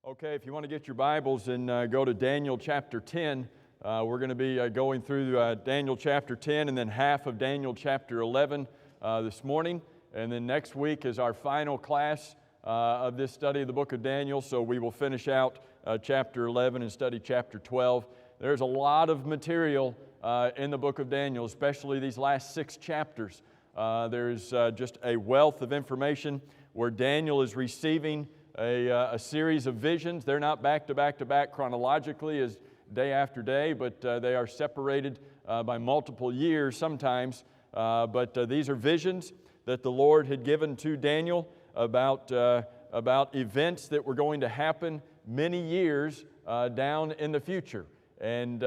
Okay, if you want to get your Bibles and go to Daniel chapter 10, we're going to be going through Daniel chapter 10 and then half of Daniel chapter 11 this morning. And then next week is our final class of this study of the book of Daniel. So we will finish out chapter 11 and study chapter 12. There's a lot of material in the book of Daniel, especially these last 6 chapters. There's just a wealth of information where Daniel is receiving a series of visions. They're not back to back to back chronologically as day after day, but they are separated by multiple years sometimes. But these are visions that the Lord had given to Daniel about events that were going to happen many years down in the future. And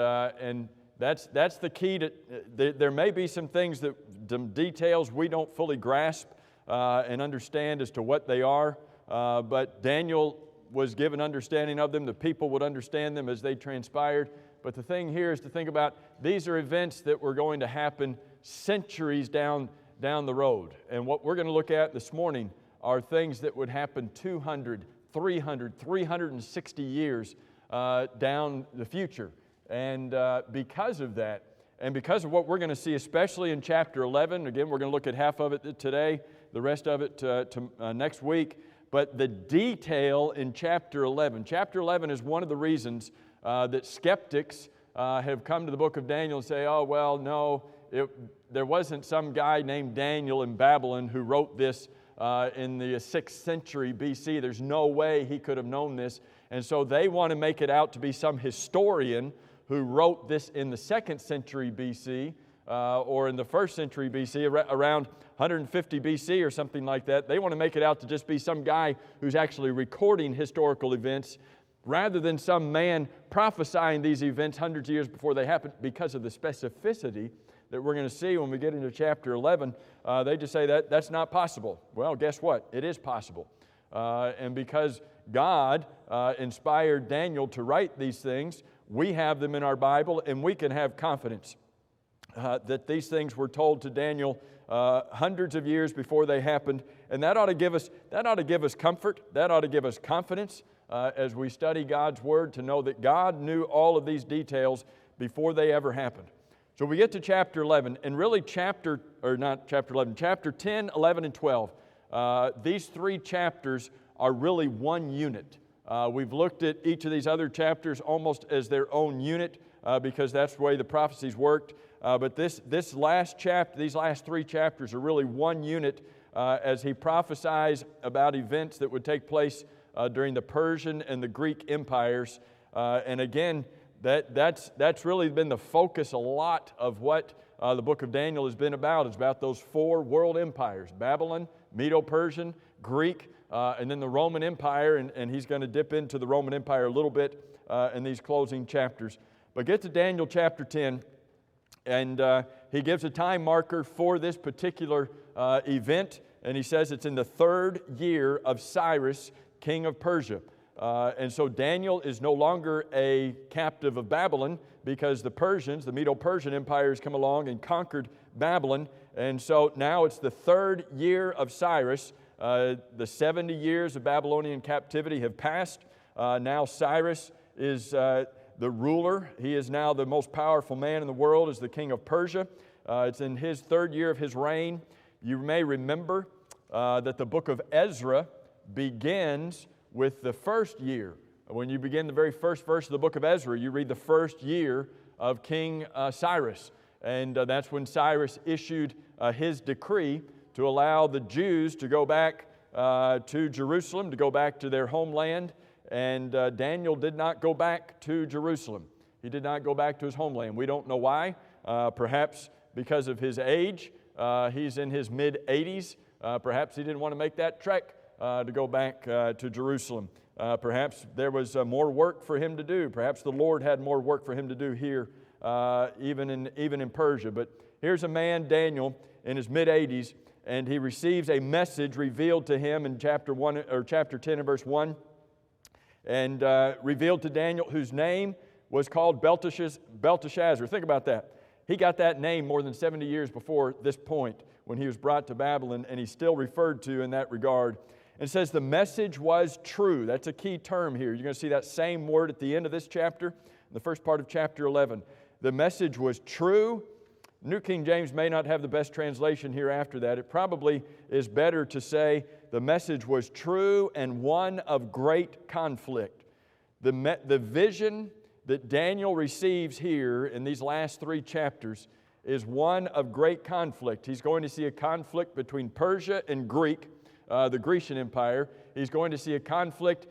that's the key to. There may be some things some details we don't fully grasp and understand as to what they are. But Daniel was given understanding of them. The people would understand them as they transpired. But the thing here is to think about these are events that were going to happen centuries down the road. And what we're going to look at this morning are things that would happen 200, 300, 360 years down the future. And because of that, and because of what we're going to see, especially in chapter 11, again, we're going to look at half of it today, the rest of it next week. But the detail in chapter 11 is one of the reasons that skeptics have come to the book of Daniel and say, oh, well, no, there wasn't some guy named Daniel in Babylon who wrote this in the 6th century BC. There's no way he could have known this. And so they want to make it out to be some historian who wrote this in the 2nd century BC or in the 1st century BC, around 150 BC or something like that. They want to make it out to just be some guy who's actually recording historical events rather than some man prophesying these events hundreds of years before they happen because of the specificity that we're going to see when we get into chapter 11. They just say that's not possible. Well, guess what? It is possible. And because God inspired Daniel to write these things, we have them in our Bible and we can have confidence that these things were told to Daniel hundreds of years before they happened, and that ought to give us comfort. That ought to give us confidence as we study God's Word to know that God knew all of these details before they ever happened. So we get to chapter 11, and really chapter 10, 11, and 12. These 3 chapters are really one unit. We've looked at each of these other chapters almost as their own unit because that's the way the prophecies worked. But this last chapter, these last 3 chapters are really one unit as he prophesies about events that would take place during the Persian and the Greek empires. And again, that's really been the focus a lot of what the book of Daniel has been about. It's about those 4 world empires: Babylon, Medo-Persian, Greek, and then the Roman Empire. And he's going to dip into the Roman Empire a little bit in these closing chapters. But get to Daniel chapter 10. And he gives a time marker for this particular event, and he says it's in the 3rd year of Cyrus, king of Persia. And so Daniel is no longer a captive of Babylon because the Persians, the Medo-Persian empires, come along and conquered Babylon. And so now it's the 3rd year of Cyrus. The 70 years of Babylonian captivity have passed. Now Cyrus is the ruler. He is now the most powerful man in the world as the king of Persia. It's in his 3rd year of his reign. You may remember that the book of Ezra begins with the 1st year. When you begin the very first verse of the book of Ezra, you read the 1st year of King Cyrus. And that's when Cyrus issued his decree to allow the Jews to go back to Jerusalem, to go back to their homeland. And Daniel did not go back to Jerusalem. He did not go back to his homeland. We don't know why. Perhaps because of his age. He's in his mid-80s. Perhaps he didn't want to make that trek to go back to Jerusalem. Perhaps there was more work for him to do. Perhaps the Lord had more work for him to do here, even in Persia. But here's a man, Daniel, in his mid-80s, and he receives a message revealed to him in chapter 10 and verse 1. And revealed to Daniel, whose name was called Belteshazzar. Think about that. He got that name more than 70 years before this point when he was brought to Babylon, and he's still referred to in that regard. And it says the message was true. That's a key term here. You're going to see that same word at the end of this chapter, in the first part of chapter 11. The message was true. New King James may not have the best translation here after that. It probably is better to say the message was true and one of great conflict. The vision that Daniel receives here in these last 3 chapters is one of great conflict. He's going to see a conflict between Persia and Greek, the Grecian Empire. He's going to see a conflict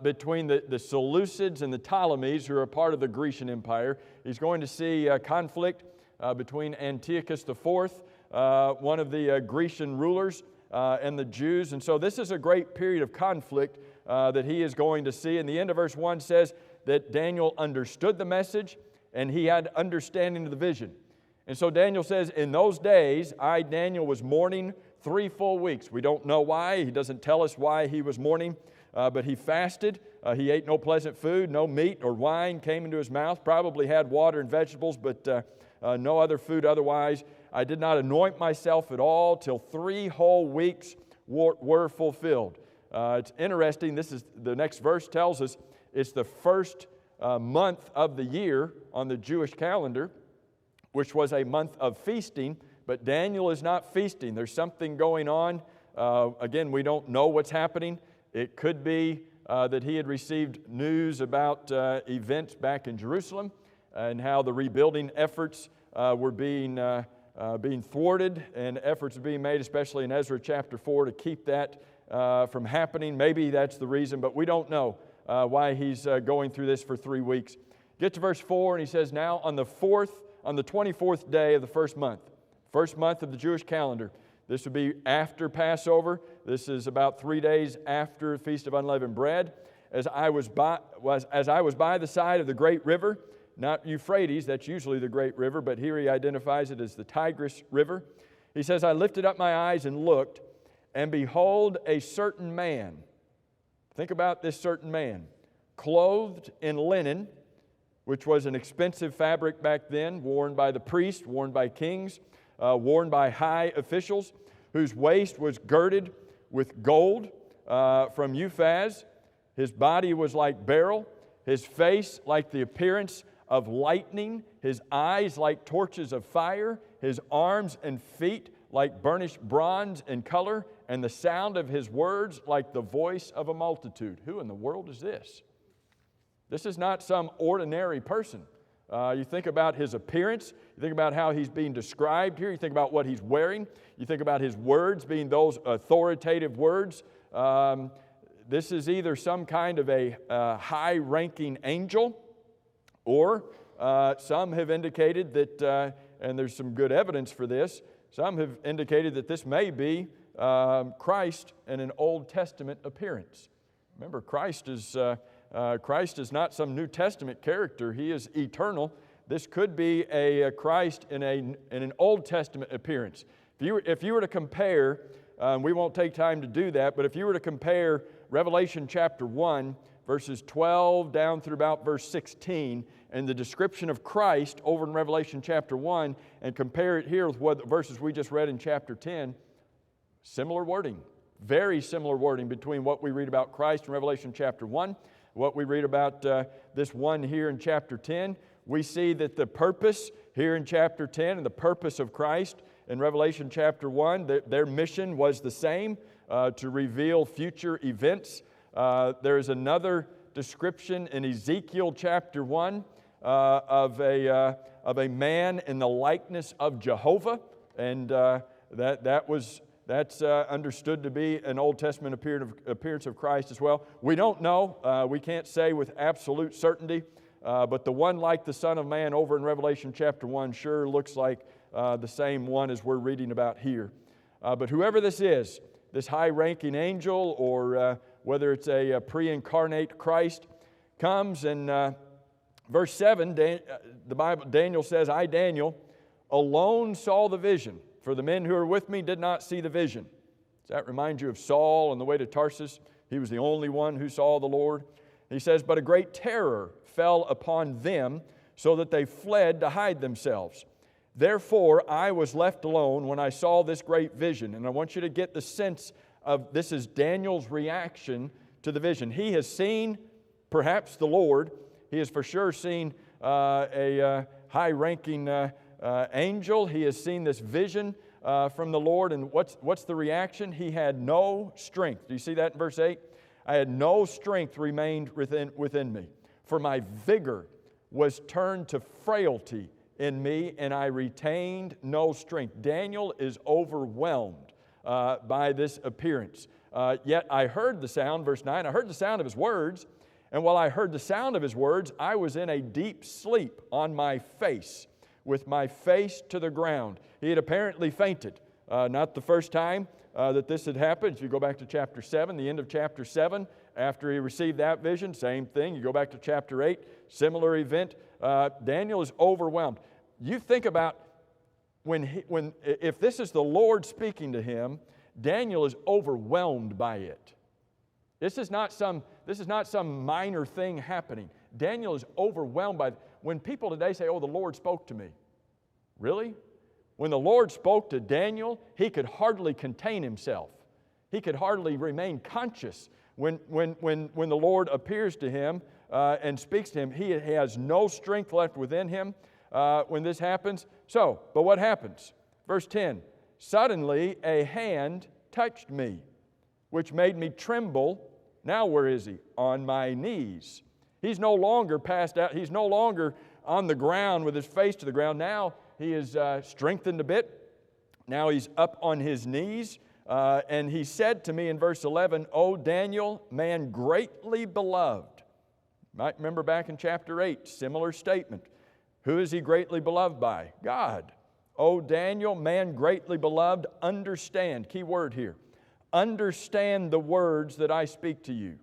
between the Seleucids and the Ptolemies, who are a part of the Grecian Empire. He's going to see a conflict between Antiochus IV, one of the Grecian rulers, and the Jews. And so this is a great period of conflict that he is going to see. And the end of verse 1 says that Daniel understood the message and he had understanding of the vision. And so Daniel says, in those days, I, Daniel, was mourning 3 full weeks. We don't know why. He doesn't tell us why he was mourning, but he fasted. He ate no pleasant food, no meat or wine came into his mouth, probably had water and vegetables, but no other food otherwise. I did not anoint myself at all till 3 whole weeks were fulfilled. It's interesting. This is the next verse tells us it's the first month of the year on the Jewish calendar, which was a month of feasting, but Daniel is not feasting. There's something going on. Again, we don't know what's happening. It could be that he had received news about events back in Jerusalem and how the rebuilding efforts were being thwarted, and efforts are being made, especially in Ezra chapter 4, to keep that from happening. Maybe that's the reason, but we don't know why he's going through this for 3 weeks. Get to verse 4, and he says, now on the 24th day of the first month of the Jewish calendar. This would be after Passover. This is about 3 days after the Feast of Unleavened Bread. As I was by the side of the great river, not Euphrates, that's usually the great river, but here he identifies it as the Tigris River. He says, I lifted up my eyes and looked, and behold, a certain man. Think about this certain man, clothed in linen, which was an expensive fabric back then, worn by the priests, worn by kings, worn by high officials, whose waist was girded with gold from Uphaz. His body was like beryl, his face like the appearance of lightning, his eyes like torches of fire, his arms and feet like burnished bronze in color, and the sound of his words like the voice of a multitude. Who in the world is this? This is not some ordinary person. You think about his appearance. You think about how he's being described here. You think about what he's wearing. You think about his words being those authoritative words. This is either some kind of a high-ranking angel, or some have indicated that, and there's some good evidence for this, some have indicated that this may be Christ in an Old Testament appearance. Remember, Christ is not some New Testament character. He is eternal. This could be a Christ in an Old Testament appearance. If you were to compare, we won't take time to do that, but if you were to compare Revelation chapter 1, verses 12 down through about verse 16, and the description of Christ over in Revelation chapter 1, and compare it here with what the verses we just read in chapter 10, similar wording, very similar wording between what we read about Christ in Revelation chapter 1, what we read about this one here in chapter 10. We see that the purpose here in chapter 10 and the purpose of Christ in Revelation chapter 1, their mission was the same, to reveal future events. There is another description in Ezekiel chapter 1 of a man in the likeness of Jehovah, and that's understood to be an Old Testament appearance of Christ as well. We don't know. We can't say with absolute certainty, but the one like the Son of Man over in Revelation chapter 1 sure looks like the same one as we're reading about here. But whoever this is, this high-ranking angel, or whether it's a pre-incarnate Christ, comes in verse 7, Daniel says, I, Daniel, alone saw the vision, for the men who are with me did not see the vision. Does that remind you of Saul on the way to Tarsus? He was the only one who saw the Lord. He says, but a great terror fell upon them, so that they fled to hide themselves. Therefore, I was left alone when I saw this great vision. And I want you to get the sense this is Daniel's reaction to the vision. He has seen perhaps the Lord. He has for sure seen a high-ranking angel. He has seen this vision from the Lord. And what's the reaction? He had no strength. Do you see that in verse 8? I had no strength remained within me, for my vigor was turned to frailty in me, and I retained no strength. Daniel is overwhelmed by this appearance. Yet I heard the sound, verse 9, I heard the sound of his words, and while I heard the sound of his words, I was in a deep sleep on my face, with my face to the ground. He had apparently fainted. Not the first time that this had happened. If you go back to chapter 7, the end of chapter 7, after he received that vision, same thing. You go back to chapter 8, similar event. Daniel is overwhelmed. You think about if this is the Lord speaking to him, Daniel is overwhelmed by it. This is not some minor thing happening. Daniel is overwhelmed by it. When people today say, "Oh, the Lord spoke to me," really? When the Lord spoke to Daniel, he could hardly contain himself. He could hardly remain conscious when the Lord appears to him and speaks to him. He has no strength left within him when this happens. But what happens? Verse 10, suddenly a hand touched me, which made me tremble. Now where is he? On my knees. He's no longer passed out. He's no longer on the ground with his face to the ground. Now he is strengthened a bit. Now he's up on his knees. And he said to me in verse 11, "O Daniel, man greatly beloved." Might remember back in chapter 8, similar statement. Who is he greatly beloved by? God. "O Daniel, man greatly beloved, understand." Key word here. Understand the words that I speak to you,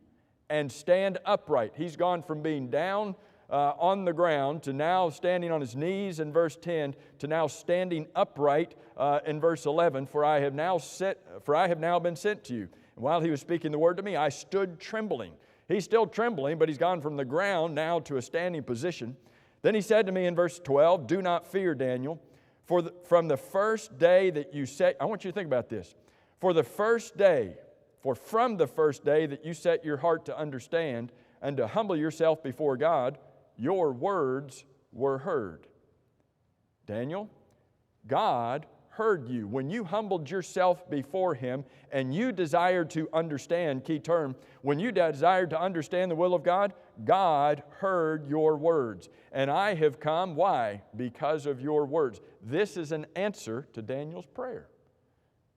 and stand upright. He's gone from being down on the ground to now standing on his knees in verse 10 to now standing upright in verse 11. For I have now been sent to you. And while he was speaking the word to me, I stood trembling. He's still trembling, but he's gone from the ground now to a standing position. Then he said to me in verse 12, "Do not fear, Daniel, from the first day that you set..." I want you to think about this. From the first day that you set your heart to understand and to humble yourself before God, your words were heard. Daniel, God heard you. When you humbled yourself before Him and you desired to understand, key term, when you desired to understand the will of God, God heard your words. And I have come, why? Because of your words. This is an answer to Daniel's prayer.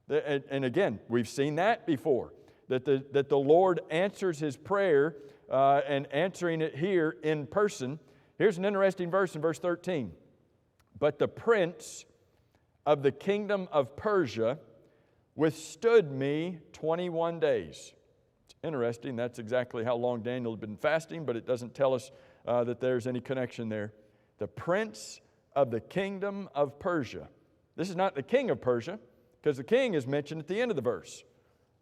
And again, we've seen that before, that the Lord answers his prayer and answering it here in person. Here's an interesting verse in verse 13. But the prince of the kingdom of Persia withstood me 21 days. It's interesting. That's exactly how long Daniel had been fasting, but it doesn't tell us that there's any connection there. The prince of the kingdom of Persia. This is not the king of Persia, because the king is mentioned at the end of the verse.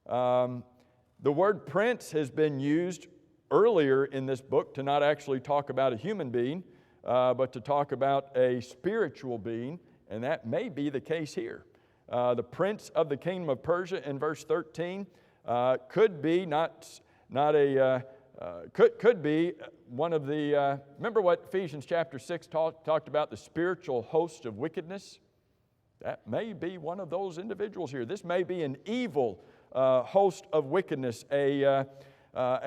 The word prince has been used earlier in this book to not actually talk about a human being, but to talk about a spiritual being, and that may be the case here. The prince of the kingdom of Persia in verse 13 could be could be one of the. Remember what Ephesians chapter 6 talked about, the spiritual host of wickedness. That may be one of those individuals here. This may be an evil host of wickedness, a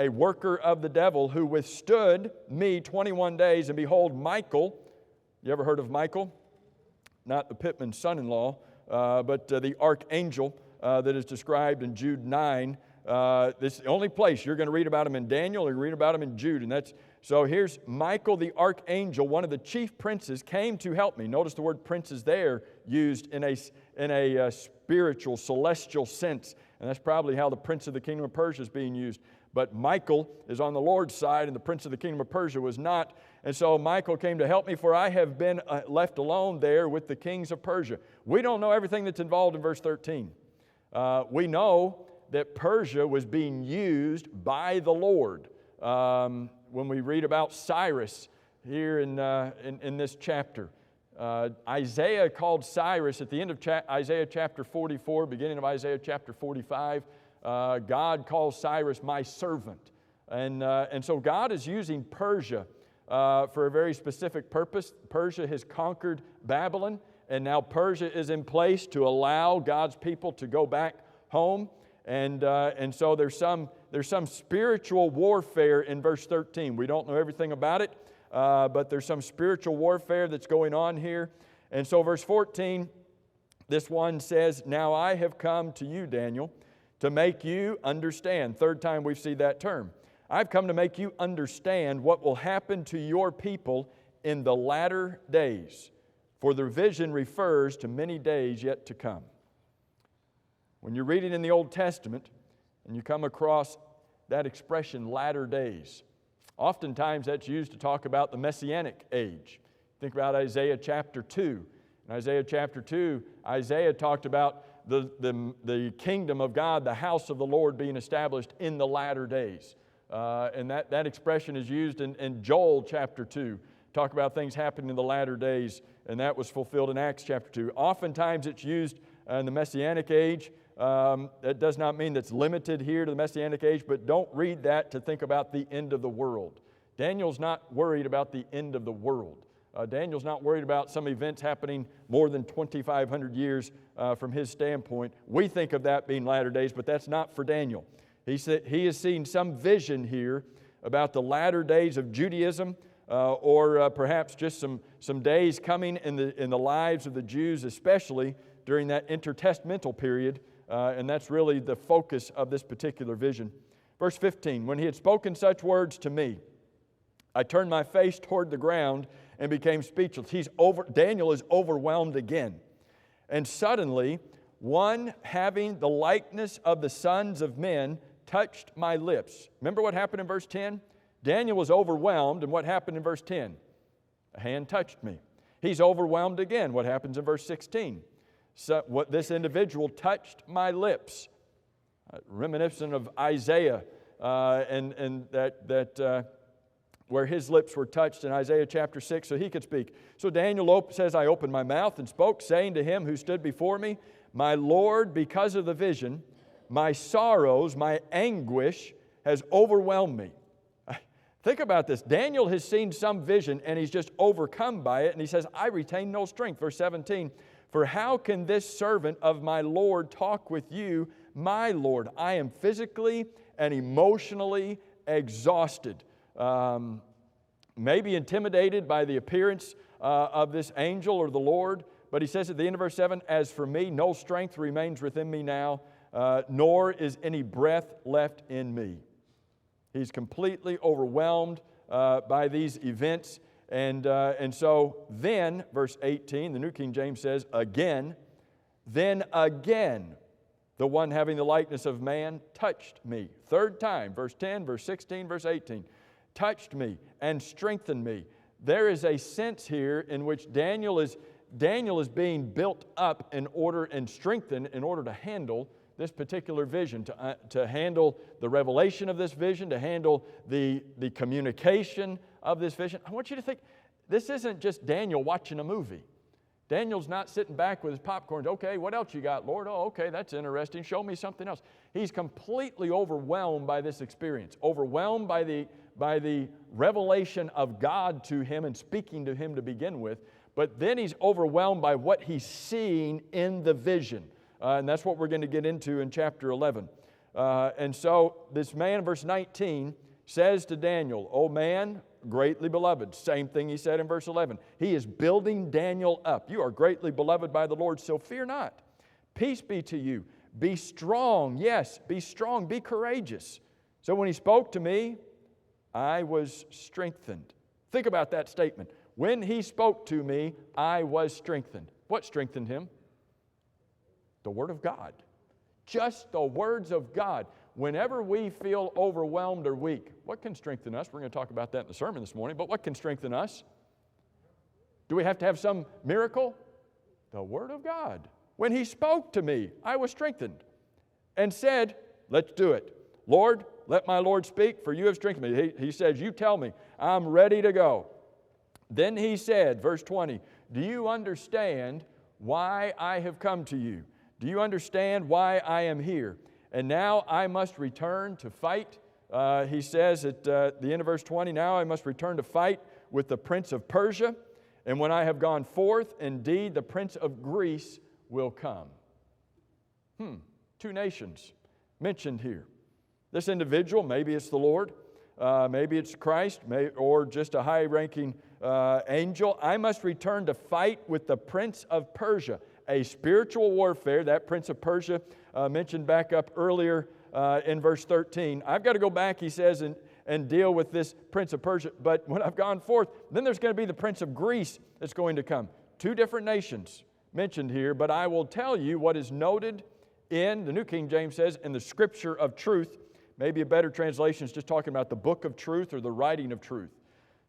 worker of the devil who withstood me 21 days. And behold, Michael, you ever heard of Michael? Not the Pittman's son-in-law, but the archangel that is described in Jude 9. This is the only place you're going to read about him in Daniel, or read about him in Jude. And so here's Michael the archangel, one of the chief princes, came to help me. Notice the word princes there used in a spiritual, celestial sense. And that's probably how the prince of the kingdom of Persia is being used. But Michael is on the Lord's side, and the prince of the kingdom of Persia was not. And so Michael came to help me, for I have been left alone there with the kings of Persia. We don't know everything that's involved in verse 13. We know that Persia was being used by the Lord. When we read about Cyrus here in this chapter, Isaiah called Cyrus at the end of Isaiah chapter 44, beginning of Isaiah chapter 45, God calls Cyrus my servant. And so God is using Persia for a very specific purpose. Persia has conquered Babylon, and now Persia is in place to allow God's people to go back home. And so there's some spiritual warfare in verse 13. We don't know everything about it, but there's some spiritual warfare that's going on here. And so verse 14, this one says, "Now I have come to you, Daniel, to make you understand." Third time we've seen that term. "I've come to make you understand what will happen to your people in the latter days. For the vision refers to many days yet to come." When you're reading in the Old Testament and you come across that expression, latter days, oftentimes that's used to talk about the Messianic age. Think about Isaiah chapter 2. In Isaiah chapter 2, Isaiah talked about the kingdom of God, the house of the Lord being established in the latter days. And that expression is used in Joel chapter 2. Talk about things happening in the latter days, and that was fulfilled in Acts chapter 2. Oftentimes it's used in the Messianic age. That does not mean that's limited here to the Messianic age, but don't read that to think about the end of the world. Daniel's not worried about the end of the world. Daniel's not worried about some events happening more than 2,500 years from his standpoint. We think of that being latter days, but that's not for Daniel. He has seen some vision here about the latter days of Judaism, or perhaps just some days coming in the lives of the Jews, especially during that intertestamental period, and that's really the focus of this particular vision. Verse 15, "When he had spoken such words to me, I turned my face toward the ground and became speechless." Daniel is overwhelmed again. "And suddenly, one having the likeness of the sons of men touched my lips." Remember what happened in verse 10? Daniel was overwhelmed, and what happened in verse 10? A hand touched me. He's overwhelmed again. What happens in verse 16? So what this individual touched my lips. Reminiscent of Isaiah, and that where his lips were touched in Isaiah chapter 6, so he could speak. So Daniel says, "I opened my mouth and spoke, saying to him who stood before me, My Lord, because of the vision, my sorrows, my anguish has overwhelmed me." Think about this. Daniel has seen some vision and he's just overcome by it, and he says, "I retain no strength." Verse 17, "For how can this servant of my Lord talk with you, my Lord? I am physically and emotionally exhausted." Maybe intimidated by the appearance of this angel or the Lord, but he says at the end of verse 7, "As for me, no strength remains within me now, nor is any breath left in me." He's completely overwhelmed by these events. And so then, verse 18, the New King James says, then again, the one having the likeness of man touched me. Third time, verse 10, verse 16, verse 18. Touched me and strengthened me. There is a sense here in which Daniel is being built up in order and strengthened in order to handle this particular vision, to handle the revelation of this vision, to handle the communication of this vision. I want you to think, this isn't just Daniel watching a movie. Daniel's not sitting back with his popcorn. "Okay, what else you got, Lord? Oh, okay, that's interesting. Show me something else." He's completely overwhelmed by this experience, overwhelmed by the revelation of God to him and speaking to him to begin with. But then he's overwhelmed by what he's seeing in the vision. And that's what we're going to get into in chapter 11. And so this man in verse 19 says to Daniel, "O man, greatly beloved." Same thing he said in verse 11. He is building Daniel up. "You are greatly beloved by the Lord, so fear not. Peace be to you. Be strong." Yes, be strong. Be courageous. "So when he spoke to me, I was strengthened." Think about that statement. When he spoke to me, I was strengthened. What strengthened him? The Word of God. Just the words of God. Whenever we feel overwhelmed or weak, what can strengthen us? We're going to talk about that in the sermon this morning, but what can strengthen us? Do we have to have some miracle? The Word of God. When he spoke to me, I was strengthened and said, "Let's do it. Lord, let my Lord speak, for you have strengthened me." He says, "You tell me, I'm ready to go." Then he said, verse 20, "Do you understand why I have come to you? Do you understand why I am here?" And now I must return to fight. He says at the end of verse 20, now I must return to fight with the prince of Persia. And when I have gone forth, indeed the prince of Greece will come. Two nations mentioned here. This individual, maybe it's the Lord, maybe it's Christ, or just a high-ranking angel. I must return to fight with the prince of Persia. A spiritual warfare, that prince of Persia mentioned back up earlier in verse 13. I've got to go back, he says, and deal with this prince of Persia. But when I've gone forth, then there's going to be the prince of Greece that's going to come. Two different nations mentioned here, but I will tell you what is noted in, the New King James says, in the scripture of truth. Maybe a better translation is just talking about the book of truth or the writing of truth.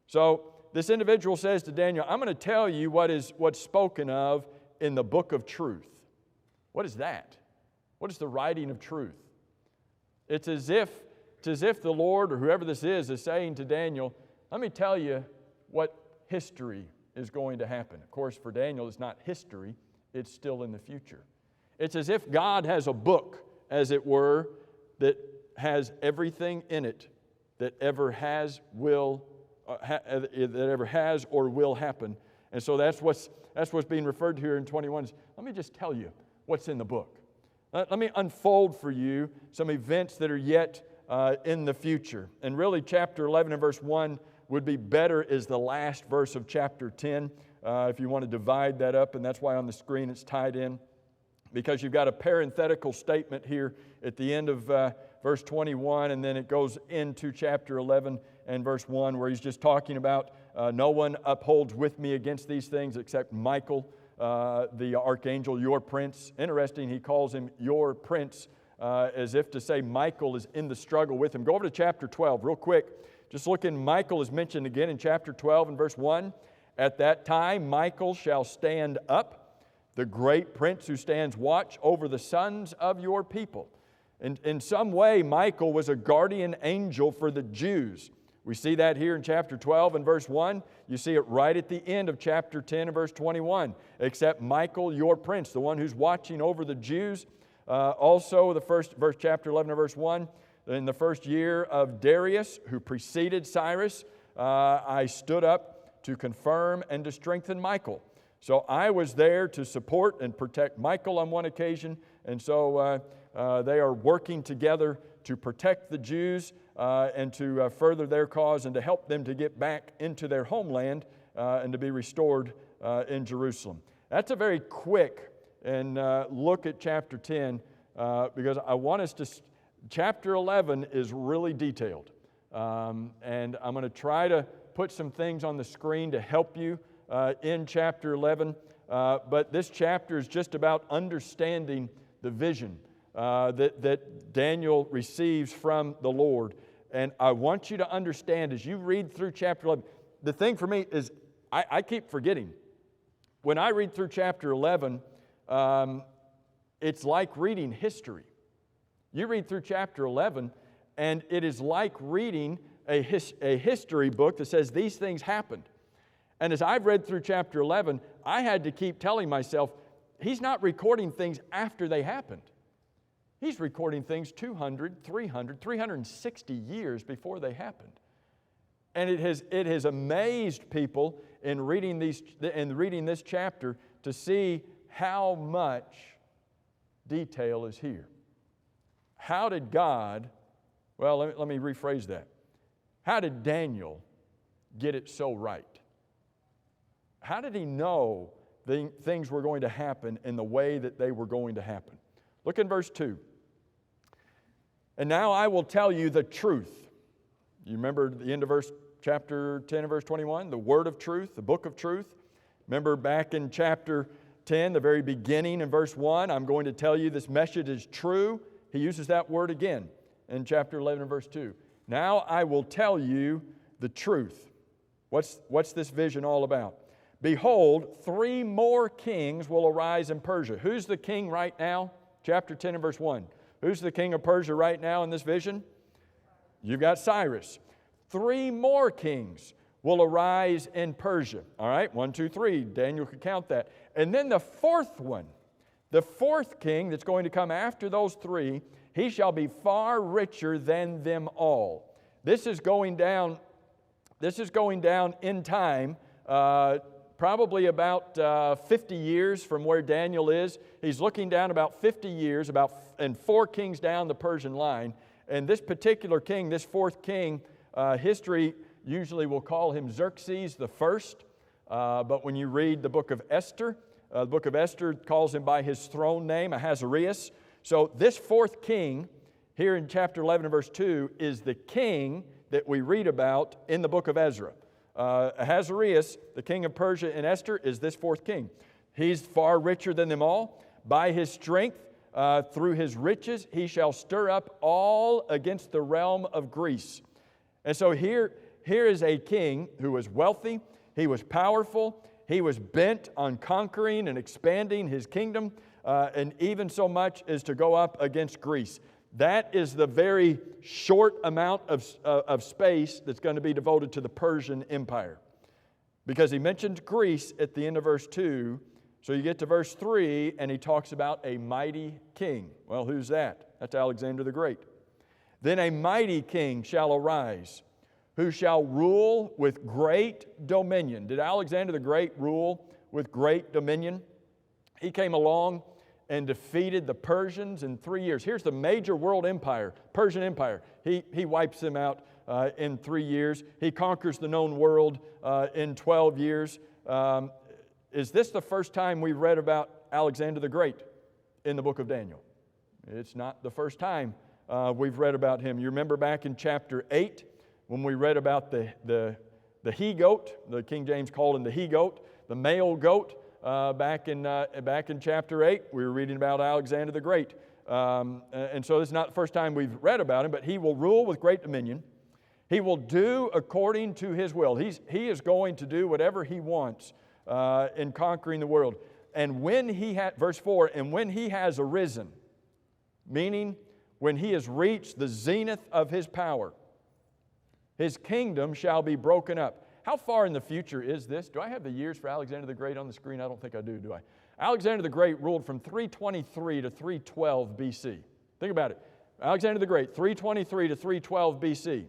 So this individual says to Daniel, I'm going to tell you what's spoken of in the book of truth. What is that? What is the writing of truth? It's as if the Lord or whoever this is saying to Daniel, let me tell you what history is going to happen. Of course, for Daniel, it's not history. It's still in the future. It's as if God has a book, as it were, that has everything in it that ever has, that ever has or will happen. And so that's what's being referred to here in 21. Let me just tell you what's in the book. Let me unfold for you some events that are yet in the future. And really, chapter 11 and verse 1 would be better as the last verse of chapter 10, if you want to divide that up, and that's why on the screen it's tied in, because you've got a parenthetical statement here at the end of verse 21, and then it goes into chapter 11 and verse 1, where he's just talking about no one upholds with me against these things except Michael, the archangel, your prince. Interesting, he calls him your prince, as if to say Michael is in the struggle with him. Go over to chapter 12 real quick. Just look in, Michael is mentioned again in chapter 12 and verse 1. At that time Michael shall stand up, the great prince who stands watch over the sons of your people. In some way, Michael was a guardian angel for the Jews. We see that here in chapter 12 and verse 1. You see it right at the end of chapter 10 and verse 21. Except Michael, your prince, the one who's watching over the Jews. Also, the first verse, chapter 11 and verse 1, in the first year of Darius, who preceded Cyrus, I stood up to confirm and to strengthen Michael. So I was there to support and protect Michael on one occasion, and so they are working together to protect the Jews and to further their cause and to help them to get back into their homeland and to be restored in Jerusalem. That's a very quick and look at chapter 10 because I want us to, chapter 11 is really detailed. And I'm going to try to put some things on the screen to help you in chapter 11. But this chapter is just about understanding the vision that Daniel receives from the Lord. And I want you to understand as you read through chapter 11, the thing for me is I keep forgetting. When I read through chapter 11, it's like reading history. You read through chapter 11, and it is like reading a history book that says these things happened. And as I've read through chapter 11, I had to keep telling myself, he's not recording things after they happened. He's recording things 200, 300, 360 years before they happened. And it has amazed people in reading this chapter to see how much detail is here. How did God, well, let me rephrase that. How did Daniel get it so right? How did he know things were going to happen in the way that they were going to happen? Look in verse 2. And now I will tell you the truth. You remember the end of chapter 10 and verse 21? The word of truth, the book of truth. Remember back in chapter 10, the very beginning in verse 1, I'm going to tell you this message is true. He uses that word again in chapter 11 and verse 2. Now I will tell you the truth. What's this vision all about? Behold, 3 more kings will arise in Persia. Who's the king right now? Chapter 10 and verse 1. Who's the king of Persia right now in this vision? You've got Cyrus. 3 more kings will arise in Persia. All right, 1, 2, 3. Daniel could count that. And then the 4th one, the 4th king that's going to come after those 3, He shall be far richer than them all. This is going down in time, probably about 50 years from where Daniel is. He's looking down about 50 years, and 4 kings down the Persian line. And this particular king, this 4th king, history usually will call him Xerxes the First. But when you read the book of Esther calls him by his throne name, Ahasuerus. So this 4th king, here in chapter 11 and verse 2, is the king that we read about in the book of Ezra. Ahasuerus, the king of Persia in Esther, is this 4th king. He's far richer than them all. By his strength, through his riches, he shall stir up all against the realm of Greece. And so here is a king who was wealthy, he was powerful, he was bent on conquering and expanding his kingdom, and even so much as to go up against Greece. That is the very short amount of space that's going to be devoted to the Persian Empire. Because he mentions Greece at the end of verse 2, so you get to verse 3, and he talks about a mighty king. Well, who's that? That's Alexander the Great. Then a mighty king shall arise, who shall rule with great dominion. Did Alexander the Great rule with great dominion? He came along and defeated the Persians in 3 years. Here's the major world empire, Persian Empire. He wipes them out in 3 years. He conquers the known world in 12 years. Is this the first time we've read about Alexander the Great in the book of Daniel? It's not the first time we've read about him. You remember back in chapter 8 when we read about the he-goat, the King James called him the he-goat, the male goat. Back in chapter 8, we were reading about Alexander the Great. And so this is not the first time we've read about him, but he will rule with great dominion. He will do according to his will. He is going to do whatever he wants in conquering the world. And when verse 4, and when he has arisen, meaning when he has reached the zenith of his power, his kingdom shall be broken up. How far in the future is this? Do I have the years for Alexander the Great on the screen? I don't think I do I? Alexander the Great ruled from 323 to 312 BC. Think about it. Alexander the Great, 323 to 312 BC.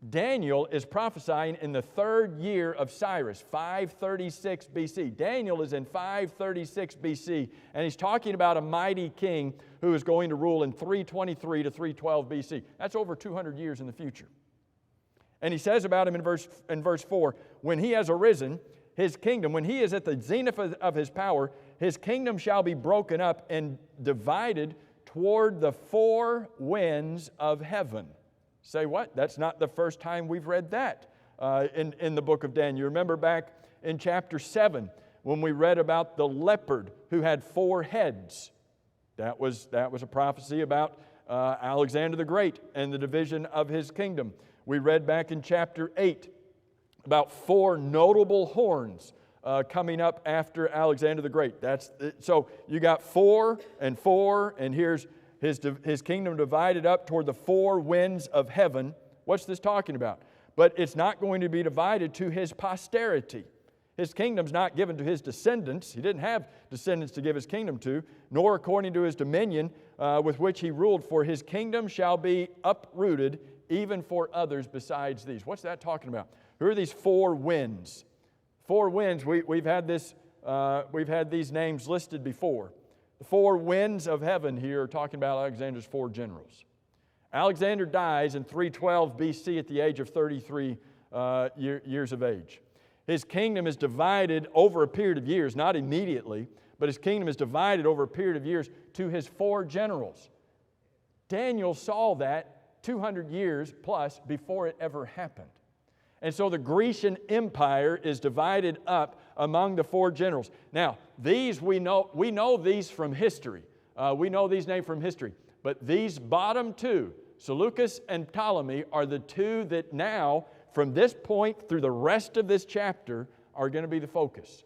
Daniel is prophesying in the 3rd year of Cyrus, 536 BC. Daniel is in 536 BC, and he's talking about a mighty king who is going to rule in 323 to 312 BC. That's over 200 years in the future. And he says about him in verse 4, when he has arisen, his kingdom, when he is at the zenith of his power, his kingdom shall be broken up and divided toward the 4 winds of heaven. Say what? That's not the first time we've read that in the book of Daniel. You remember back in chapter 7 when we read about the leopard who had 4 heads. That was a prophecy about Alexander the Great and the division of his kingdom. We read back in chapter 8 about 4 notable horns coming up after Alexander the Great. So you got 4, and here's his kingdom divided up toward the 4 winds of heaven. What's this talking about? But it's not going to be divided to his posterity. His kingdom's not given to his descendants. He didn't have descendants to give his kingdom to, nor according to his dominion with which he ruled, for his kingdom shall be uprooted even for others besides these. What's that talking about? Who are these 4 winds? 4 winds, we've had these names listed before. The 4 winds of heaven here are talking about Alexander's 4 generals. Alexander dies in 312 BC at the age of 33 years of age. His kingdom is divided over a period of years, not immediately, but his kingdom is divided over a period of years to his 4 generals. Daniel saw that 200 years plus before it ever happened. And so the Grecian Empire is divided up among the 4 generals. Now, these we know these from history. We know these names from history. But these bottom 2, Seleucus and Ptolemy, are the 2 that now, from this point through the rest of this chapter, are going to be the focus.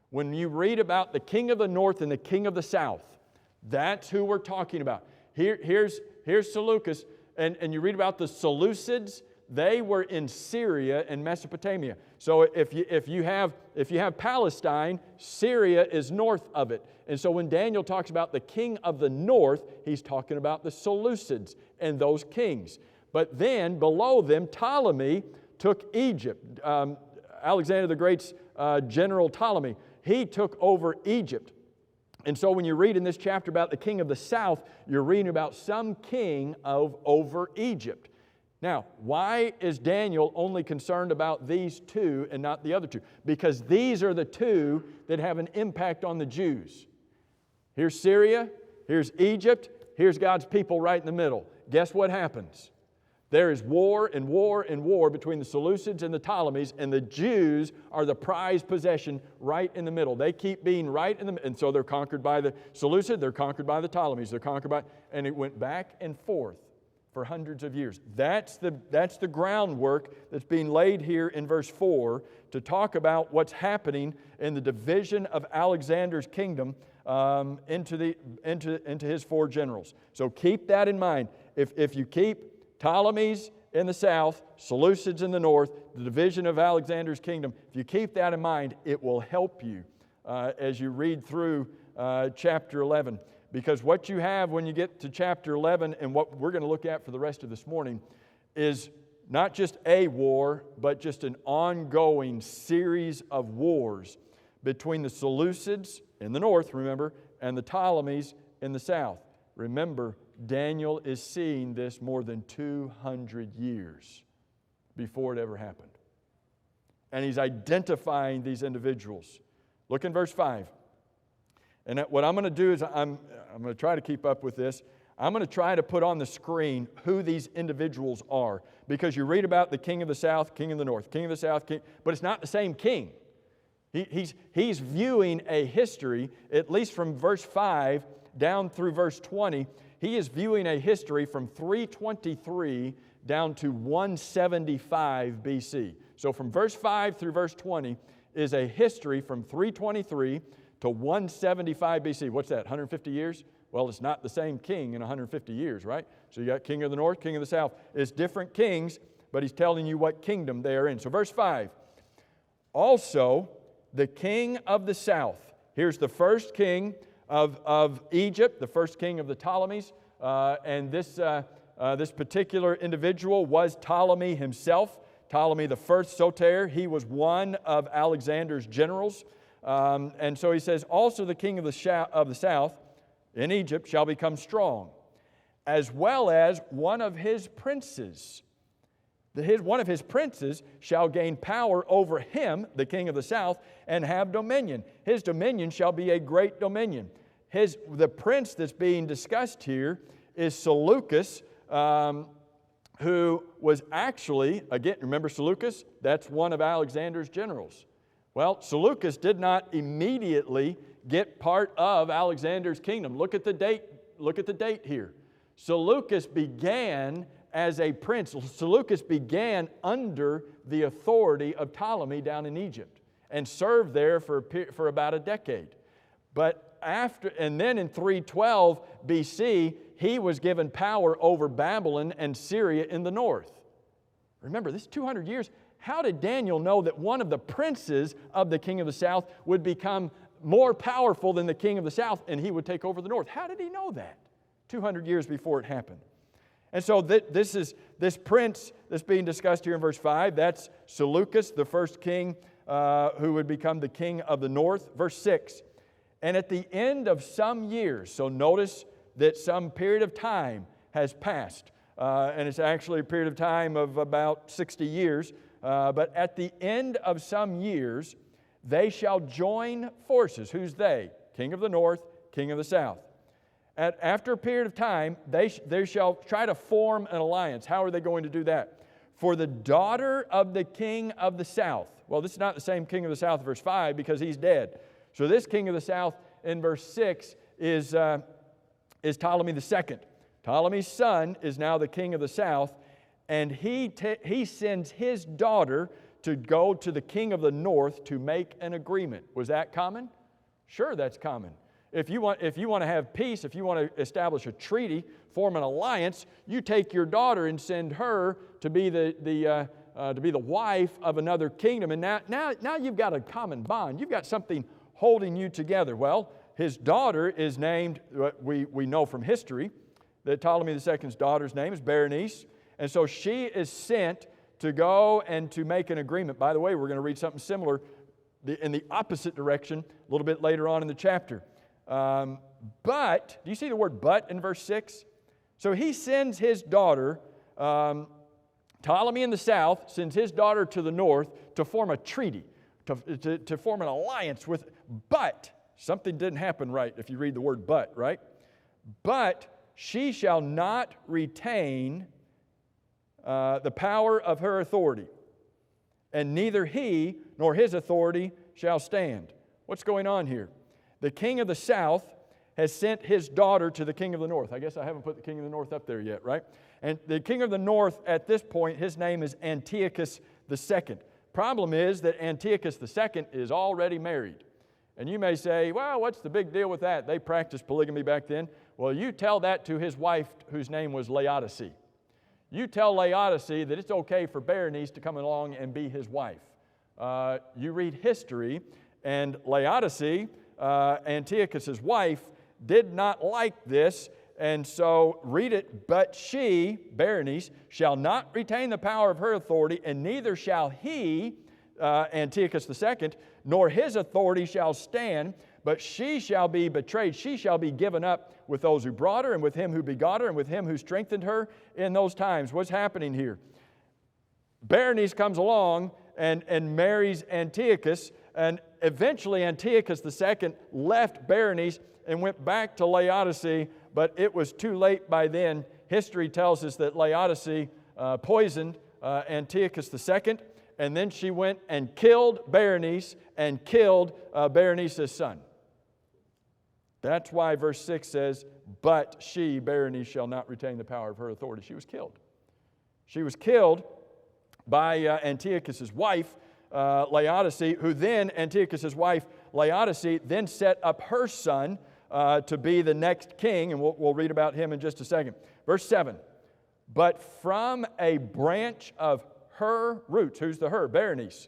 When you read about the king of the north and the king of the south, that's who we're talking about. Here's Seleucus. And you read about the Seleucids. they were in Syria and Mesopotamia. So if you have Palestine, Syria is north of it. And so when Daniel talks about the king of the north, he's talking about the Seleucids and those kings. But then below them, Ptolemy took Egypt. Alexander the Great's general Ptolemy, he took over Egypt. And so when you read in this chapter about the king of the south, you're reading about some king over Egypt. Now, why is Daniel only concerned about these two and not the other two? Because these are the two that have an impact on the Jews. Here's Syria, here's Egypt, here's God's people right in the middle. Guess what happens? There is war and war and war between the Seleucids and the Ptolemies, and the Jews are the prized possession right in the middle. They keep being right in the middle, and so they're conquered by the Seleucids, they're conquered by the Ptolemies, they're conquered by, and it went back and forth for hundreds of years. That's the groundwork that's being laid here in verse 4 to talk about what's happening in the division of Alexander's kingdom into his four generals. So keep that in mind. If you keep Ptolemies in the south, Seleucids in the north, the division of Alexander's kingdom, if you keep that in mind, it will help you as you read through chapter 11. Because what you have when you get to chapter 11, and what we're going to look at for the rest of this morning, is not just a war, but just an ongoing series of wars between the Seleucids in the north, remember, and the Ptolemies in the south. Remember, Daniel is seeing this more than 200 years before it ever happened. And he's identifying these individuals. Look in verse 5. And what I'm going to do is I'm going to try to keep up with this. I'm going to try to put on the screen who these individuals are. Because you read about the king of the south, king of the north, king of the south, king, but it's not the same king. He's viewing a history, at least from verse 5 down through verse 20, he is viewing a history from 323 down to 175 BC. So from verse 5 through verse 20 is a history from 323 to 175 BC. What's that, 150 years? Well, it's not the same king in 150 years, right? So you got king of the north, king of the south. It's different kings, but he's telling you what kingdom they are in. So verse 5, also the king of the south. Here's the first king of Egypt, the first king of the Ptolemies, and this particular individual was Ptolemy himself. Ptolemy the first Soter, he was one of Alexander's generals. And so he says, also the king of the south in Egypt shall become strong, as well as one of his princes. One of his princes shall gain power over him, the king of the south, and have dominion. His dominion shall be a great dominion. The prince that's being discussed here is Seleucus, who was actually, again, remember Seleucus? That's one of Alexander's generals. Well, Seleucus did not immediately get part of Alexander's kingdom. Look at the date here. Seleucus began as a prince. Seleucus began under the authority of Ptolemy down in Egypt and served there for about a decade. And then in 312 BC, he was given power over Babylon and Syria in the north. Remember, this is 200 years. How did Daniel know that one of the princes of the king of the south would become more powerful than the king of the south and he would take over the north? How did he know that? 200 years before it happened. And so this prince that's being discussed here in verse 5, that's Seleucus, the first king who would become the king of the north. Verse 6, and at the end of some years, so notice that some period of time has passed, and it's actually a period of time of about 60 years, but at the end of some years, they shall join forces. Who's they? King of the north, king of the south. After a period of time, they shall try to form an alliance. How are they going to do that? For the daughter of the king of the south. Well, this is not the same king of the south, verse 5, because he's dead. So this king of the south in verse 6 is Ptolemy II. Ptolemy's son is now the king of the south, and he sends his daughter to go to the king of the north to make an agreement. Was that common? Sure, that's common. If you want to have peace, if you want to establish a treaty, form an alliance, you take your daughter and send her to be the wife of another kingdom. And now you've got a common bond. You've got something holding you together. Well, his daughter is named, we know from history, that Ptolemy II's daughter's name is Berenice. And so she is sent to go and to make an agreement. By the way, we're going to read something similar in the opposite direction a little bit later on in the chapter. But, do you see the word but in verse 6? So he sends his daughter, Ptolemy in the south, sends his daughter to the north to form a treaty, to form an alliance with, but, something didn't happen right if you read the word but, right? But she shall not retain the power of her authority, and neither he nor his authority shall stand. What's going on here? The king of the south has sent his daughter to the king of the north. I guess I haven't put the king of the north up there yet, right? And the king of the north at this point, his name is Antiochus II. Problem is that Antiochus II is already married. And you may say, well, what's the big deal with that? They practiced polygamy back then. Well, you tell that to his wife, whose name was Laodice. You tell Laodice that it's okay for Berenice to come along and be his wife. You read history, and Laodice, Antiochus' wife, did not like this, and so read it. But she, Berenice, shall not retain the power of her authority, and neither shall he, Antiochus II, nor his authority shall stand, but she shall be betrayed. She shall be given up with those who brought her, and with him who begot her, and with him who strengthened her in those times. What's happening here? Berenice comes along and marries Antiochus, and eventually Antiochus II left Berenice and went back to Laodice, but it was too late by then. History tells us that Laodice poisoned Antiochus II, and then she went and killed Berenice and killed Berenice's son. That's why verse 6 says, but she, Berenice, shall not retain the power of her authority. She was killed. She was killed by Antiochus' wife, Laodice, who then, Antiochus' wife, Laodice, then set up her son to be the next king, and we'll read about him in just a second. Verse 7, but from a branch of her roots, who's the her? Berenice,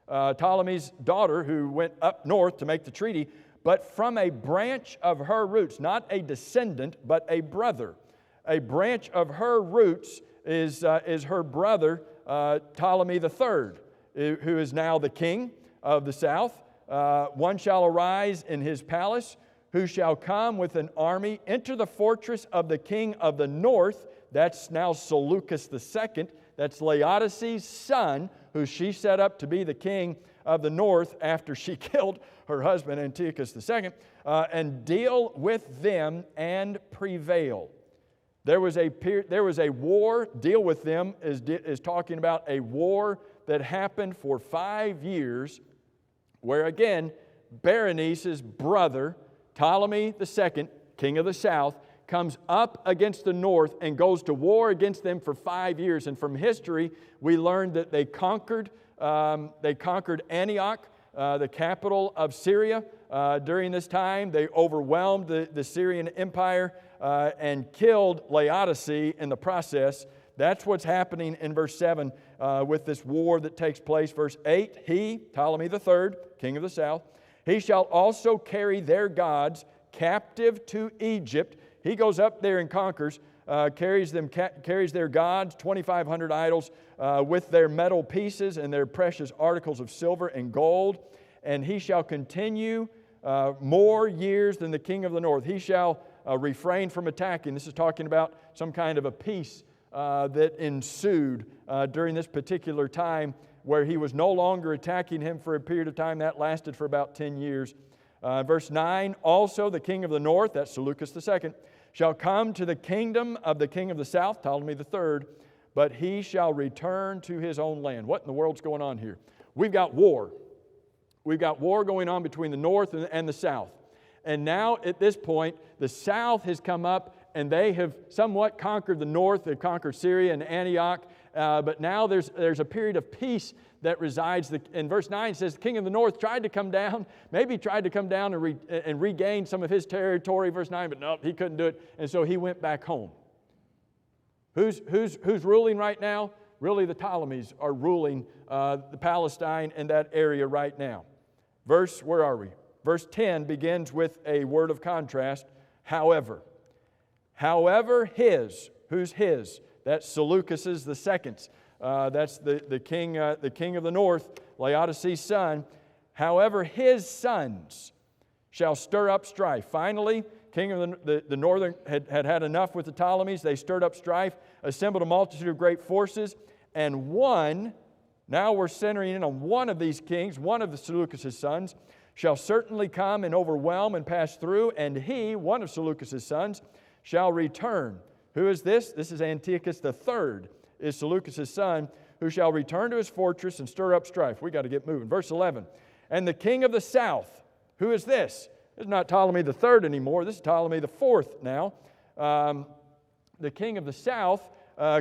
Ptolemy's daughter who went up north to make the treaty, but from a branch of her roots, not a descendant, but a brother. A branch of her roots is her brother, Ptolemy III, who is now the king of the south. One shall arise in his palace, who shall come with an army, enter the fortress of the king of the north. That's now Seleucus II. That's Laodice's son, who she set up to be the king of the north after she killed her husband, Antiochus II, and deal with them and prevail. There was a war. Deal with them is talking about a war that happened for 5 years, where again, Berenice's brother, Ptolemy II, king of the south, comes up against the north and goes to war against them for 5 years. And from history, we learned that they conquered Antioch, the capital of Syria. During this time, they overwhelmed the Syrian Empire and killed Laodice in the process. That's what's happening in verse 7 with this war that takes place. Verse 8, he, Ptolemy III, king of the south, he shall also carry their gods captive to Egypt. He goes up there and conquers, carries their gods, 2,500 idols, with their metal pieces and their precious articles of silver and gold. And he shall continue more years than the king of the north. He shall refrain from attacking. This is talking about some kind of a peace that ensued during this particular time, where he was no longer attacking him for a period of time. That lasted for about 10 years. Verse 9, also the king of the north, that's Seleucus II, shall come to the kingdom of the king of the south, Ptolemy III, but he shall return to his own land. What in the world's going on here? We've got war. We've got war going on between the north and the south. And now at this point, the south has come up and they have somewhat conquered the north. They've conquered Syria and Antioch, but now there's a period of peace that resides. In verse 9 it says, the king of the north tried to come down, and regain some of his territory, verse 9, but no, he couldn't do it, and so he went back home. Who's ruling right now? Really, the Ptolemies are ruling the Palestine and that area right now. Where are we? Verse 10 begins with a word of contrast, however. However his, who's his? That's Seleucus the second. That's the king of the north, Laodicea son. However his sons shall stir up strife. Finally, king of the northern had enough with the Ptolemies. They stirred up strife, assembled a multitude of great forces, and one, now we're centering in on one of these kings, one of the Seleucus' sons, shall certainly come and overwhelm and pass through, and he, one of Seleucus' sons, shall return. Who is this? This is Antiochus III, is Seleucus' son, who shall return to his fortress and stir up strife. We got to get moving. Verse 11. And the king of the south, who is this? This is not Ptolemy III anymore. This is Ptolemy IV now. The king of the south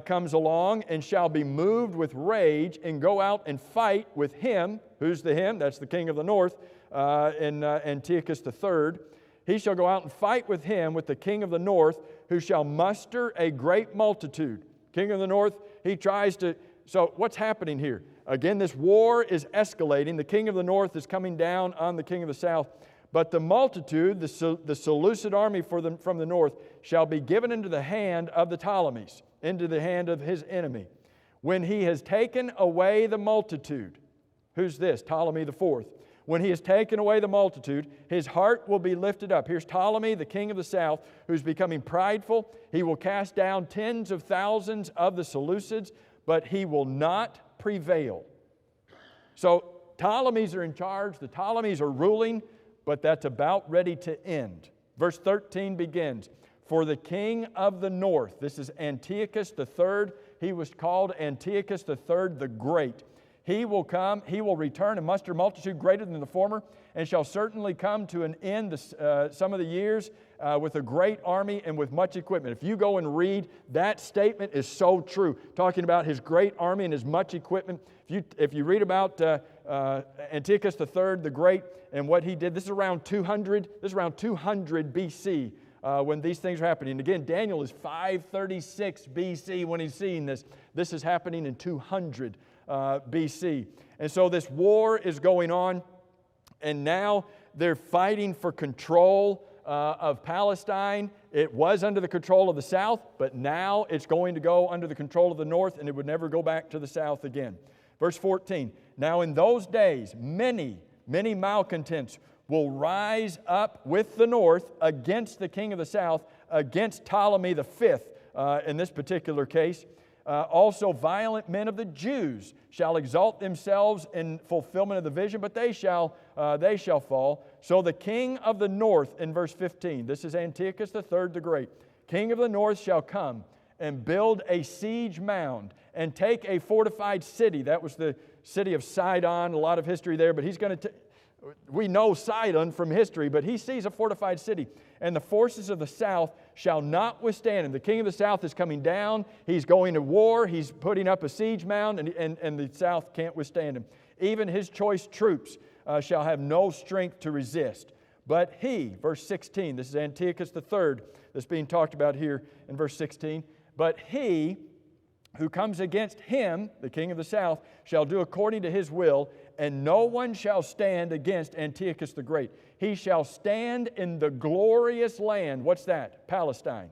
comes along and shall be moved with rage and go out and fight with him. Who's the him? That's the king of the north, Antiochus III. He shall go out and fight with him, with the king of the north, who shall muster a great multitude. King of the north, he tries to... So what's happening here? Again, this war is escalating. The king of the north is coming down on the king of the south. But the multitude, the Seleucid army from the north, shall be given into the hand of the Ptolemies, into the hand of his enemy. When he has taken away the multitude, who's this? Ptolemy IV. When he has taken away the multitude, his heart will be lifted up. Here's Ptolemy, the king of the south, who's becoming prideful. He will cast down tens of thousands of the Seleucids, but he will not prevail. So Ptolemies are in charge. The Ptolemies are ruling, but that's about ready to end. Verse 13 begins, for the king of the north, this is Antiochus III. He was called Antiochus III the Great. He will come, he will return and muster multitude greater than the former, and shall certainly come to an end some of the years with a great army and with much equipment. If you go and read, that statement is so true, talking about his great army and his much equipment. If you read about Antiochus III the Great and what he did, this is around 200 BC when these things are happening. And again, Daniel is 536 BC when he's seeing this. This is happening in 200 BC. And so this war is going on, and now they're fighting for control of Palestine. It was under the control of the south, but now it's going to go under the control of the north, and it would never go back to the south again. Verse 14, now in those days, many malcontents will rise up with the north against the king of the south, against Ptolemy V in this particular case. Also violent men of the Jews shall exalt themselves in fulfillment of the vision, but they shall fall. So the king of the north, in verse 15, this is Antiochus III the Great, king of the north shall come and build a siege mound and take a fortified city. That was the city of Sidon, a lot of history there, but he's going to... We know Sidon from history, but he sees a fortified city. And the forces of the south shall not withstand him. The king of the south is coming down. He's going to war. He's putting up a siege mound, and the south can't withstand him. Even his choice troops shall have no strength to resist. But he, verse 16, this is Antiochus III that's being talked about here in verse 16. But he who comes against him, the king of the south, shall do according to his will, and no one shall stand against Antiochus the Great. He shall stand in the glorious land. What's that? Palestine.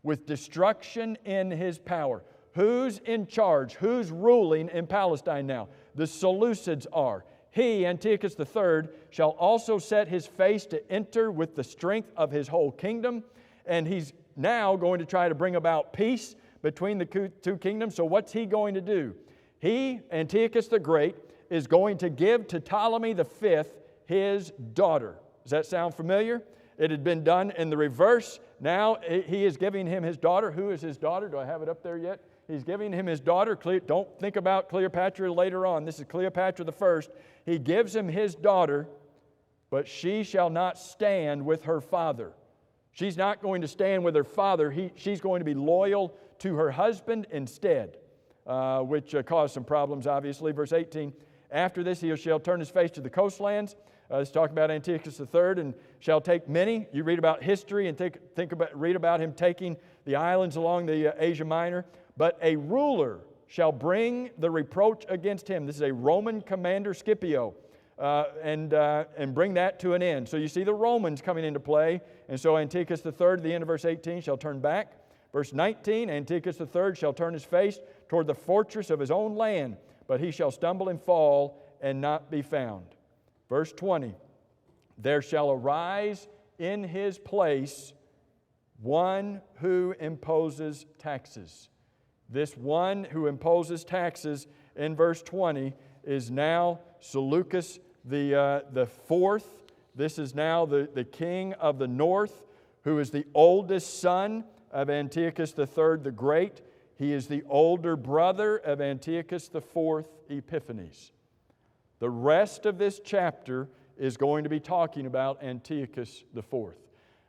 With destruction in his power. Who's in charge? Who's ruling in Palestine now? The Seleucids are. He, Antiochus III, shall also set his face to enter with the strength of his whole kingdom, and he's now going to try to bring about peace between the two kingdoms. So what's he going to do? He, Antiochus the Great, is going to give to Ptolemy V his daughter. Does that sound familiar? It had been done in the reverse. Now he is giving him his daughter. Who is his daughter? Do I have it up there yet? He's giving him his daughter. Don't think about Cleopatra later on. This is Cleopatra the first. He gives him his daughter, but she shall not stand with her father. She's not going to stand with her father. She's going to be loyal to her husband instead, which caused some problems, obviously. Verse 18, after this he shall turn his face to the coastlands. Let's talk about Antiochus III, and shall take many. You read about history and read about him taking the islands along the Asia Minor. But a ruler shall bring the reproach against him. This is a Roman commander, Scipio, and bring that to an end. So you see the Romans coming into play. And so Antiochus III, at the end of verse 18, shall turn back. Verse 19, Antiochus III shall turn his face toward the fortress of his own land, but he shall stumble and fall and not be found. Verse 20, there shall arise in his place one who imposes taxes. This one who imposes taxes in verse 20 is now Seleucus the fourth. This is now the king of the north, who is the oldest son of Antiochus III the Great. He is the older brother of Antiochus IV Epiphanes. The rest of this chapter is going to be talking about Antiochus IV.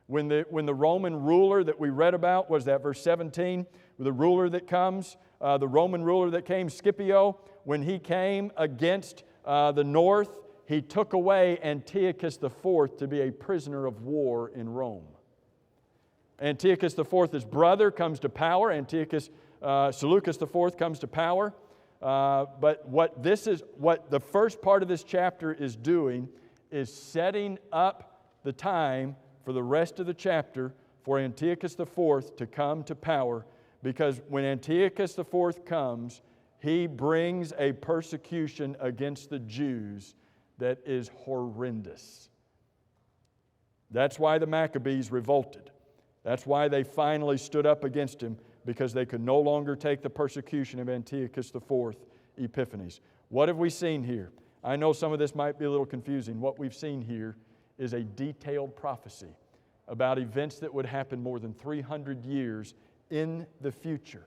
When the Roman ruler that we read about, was that verse 17, the ruler that comes, the Roman ruler that came, Scipio, when he came against the north, he took away Antiochus IV to be a prisoner of war in Rome. Antiochus IV, his brother, comes to power. Seleucus IV comes to power. But what the first part of this chapter is doing is setting up the time for the rest of the chapter for Antiochus IV to come to power, because when Antiochus IV comes, he brings a persecution against the Jews that is horrendous. That's why the Maccabees revolted. That's why they finally stood up against him, because they could no longer take the persecution of Antiochus IV Epiphanes. What have we seen here? I know some of this might be a little confusing. What we've seen here is a detailed prophecy about events that would happen more than 300 years in the future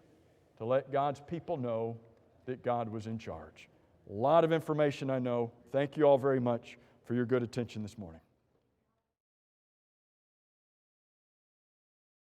to let God's people know that God was in charge. A lot of information, I know. Thank you all very much for your good attention this morning.